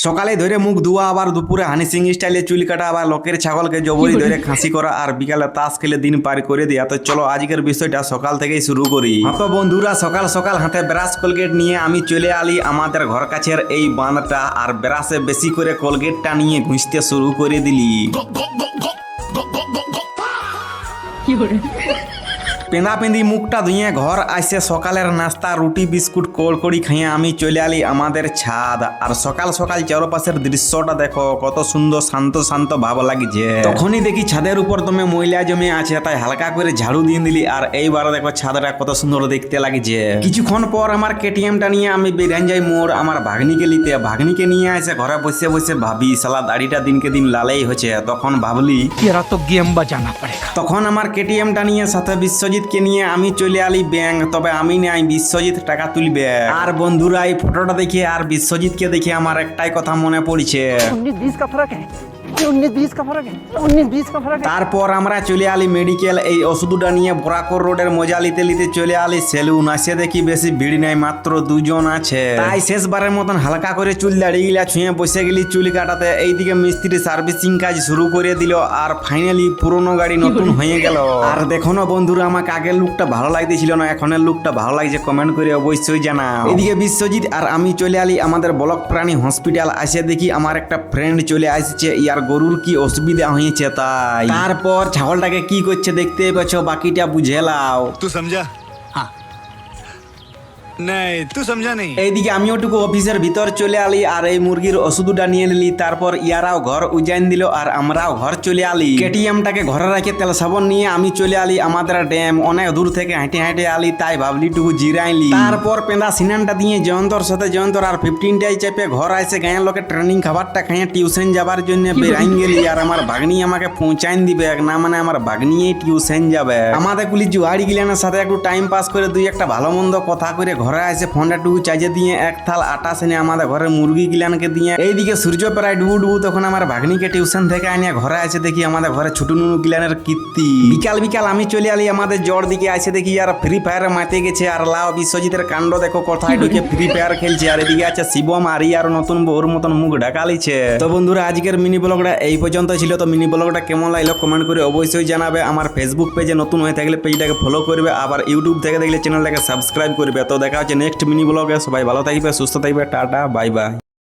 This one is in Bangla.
সকালে ধরে মুখ ধোয়া, আবার দুপুরে হানি সিং স্টাইলে চুল কাটা, আবার লোকের ছাগলকে জবরি ধরে খাসি করা, আর বিকালে তাস খেলে দিন পার করে দেয়া। তো চলো আজকের বিষয়টা সকাল থেকেই শুরু করি। তো বন্ধুরা, সকাল সকাল হাতে ব্রাশ কোলগেট নিয়ে আমি চলে আলি আমাদের ঘর কাছের এই বাঁধটা, আর ব্রাশে বেশি করে কোলগেটটা নিয়ে ঘুষতে শুরু করে দিলি। পেঁদা পেঁদি মুখটা ধুয়ে ঘর আসে সকালের নাস্তা রুটি বিস্কুট কড়কড়ি খাইয়ে আমি চলে আলি আমাদের ছাদ। আর সকাল সকাল চারপাশের দৃশ্যটা দেখো কত সুন্দর, শান্ত শান্ত ভাব লাগছে। তখনই দেখি ছাদের উপর তুমি ময়লা জমে আছে, তাই হালকা করে ঝাড়ু দিয়ে দিলি। আর এইবার দেখো ছাদটা কত সুন্দর দেখতে লাগছে। কিছুক্ষণ পর আমার কেটিএমটা নিয়ে আমি বেরিয়ে যাই মোড় আমার ভাগ্নিকে নিতে। ভাগ্নিকে নিয়ে আসে ঘরে বসে বসে ভাবি সালা দাড়িটা দিনকে দিন লালেই হচ্ছে। তখন ভাবলি तेरा तो गेम बजाना पड़ेगा। তখন আমার কেটিএমটা নিয়ে সাথে বিশ্বজিৎকে নিয়ে আমি চলে আলি ব্যাংক। তবে আমি নাই, বিশ্বজিৎ টাকা তুলবে। আর বন্ধুরা, এই ফটোটা দেখে আর বিশ্বজিৎকে দেখে আমার একটাই কথা মনে পড়ছে। 19-20 का फर्क है, 19-20 का फर्क है, 19-20 का फर्क है। তারপর আমরা চলে আলি মেডিকেল। এই ওষুধটা নিয়ে বরাকর রোডের মজা লিতে লিতে চলে আলি সেলুন। আসে দেখি বেশি ভিড় নাই, মাত্র দুজন আছে। তাই শেষবারের মতন হালকা করে চুল দাড়ি গিলা ছুঁয়ে বসে গেলি চুল কাটাতে। এইদিকে মিস্ত্রি সার্ভিসিং কাজ শুরু করে দিল, আর ফাইনালি পুরনো গাড়ি নতুন হয়ে গেল। আর দেখো না বন্ধুরা, আমাকে আগের লুকটা ভালো লাগতেছিল না, এখনের লুকটা ভালো লাগছে, কমেন্ট করে অবশ্যই জানাও। এদিকে বিশ্বজিৎ আর আমি চলে আলি আমাদের ব্লক প্রাণী হসপিটাল। আসে দেখি আমার একটা ফ্রেন্ড চলে আসছে, ইয়ার গরুর কি অসুবিধা হয়েছে তাই। তারপর ছাগলটাকে কি করছে দেখতে পাচ্ছ, বাকিটা বুঝে লাও। तू समझा? हाँ। नहीं, तू समझा नहीं। এইদিকে আমিও টুকু অফিসের ভিতর চলে আলি, আর এই মুরগির ওষুধটা নিয়ে নিলি। তারপর ইয়ারাও ঘর উজাইন দিল, আর আমরাও ঘর চলে আলি। কেটিএমটাকে ঘরে রেখে তেল সাবন নিয়ে আমি চলে আলি আমাদের ড্যাম। অনেক দূর থেকে হেঁটে হেঁটে আলি, তাই ভাবলি টুকু জিরাইলি। তারপর পেঁদা সিনানটা দিয়ে জয়ন্তর সাথে জয়ন্তর আর 15টাই চেপে ঘর আসে গাঁয়ের লোকের ট্রেনিং খাবারটা খাইয়ে টিউশন যাবার জন্য বেরাইন গেলি। আর আমার ভাগ্নি আমাকে পৌঁছাইন দিবে না, মানে আমার ভাগ্নিই টিউশন যাবে। আমাদের কুলি জুয়াড়ি গিলানের সাথে একটু টাইম পাস করে দুই একটা ভালো মন্দ কথা করে ঘরে আসে ফোনটা টুকু চাইজে দিয়ে এক থাল আটা সেনে আমাদের ঘরের মুরগি গিলানকে দিয়ে। এইদিকে সূর্য প্রায় ডুবু ডুবু, তখন আমার ভাগ্নিকে টিউশন থেকে আনিয়ে ঘরে আসে দেখি আমাদের ঘরে ছোট নুনু গিলানের কীর্তি। বিকাল বিকাল আমি চলে আলি আমাদের জ্বর দিকে। আসে দেখি আর ফ্রি ফায়ারে মাতে গেছে। আর লাও বিশ্বজিতের কাণ্ড দেখো, কোথায় ঢুকে ফ্রি ফায়ার খেলছে। আর এদিকে আছে শিবম আর ইয়ার নতুন বউর মতন মুখ ঢাকালিছে। তো বন্ধুরা, আজকের মিনি ব্লগটা এই পর্যন্ত ছিল। তো মিনি ব্লগটা কেমন লাগলো কমেন্ট করে অবশ্যই জানাবে। আমার ফেসবুক পেজে নতুন হয়ে থাকলে পেজটাকে ফলো করবে, আবার ইউটিউব থেকে দেখলে চ্যানেলটাকে সাবস্ক্রাইব করবে। তো দেখা হচ্ছে নেক্সট মিনি ব্লগে। সবাই ভালো থাকবে, সুস্থ থাকবে, টাটা, বাই বাই।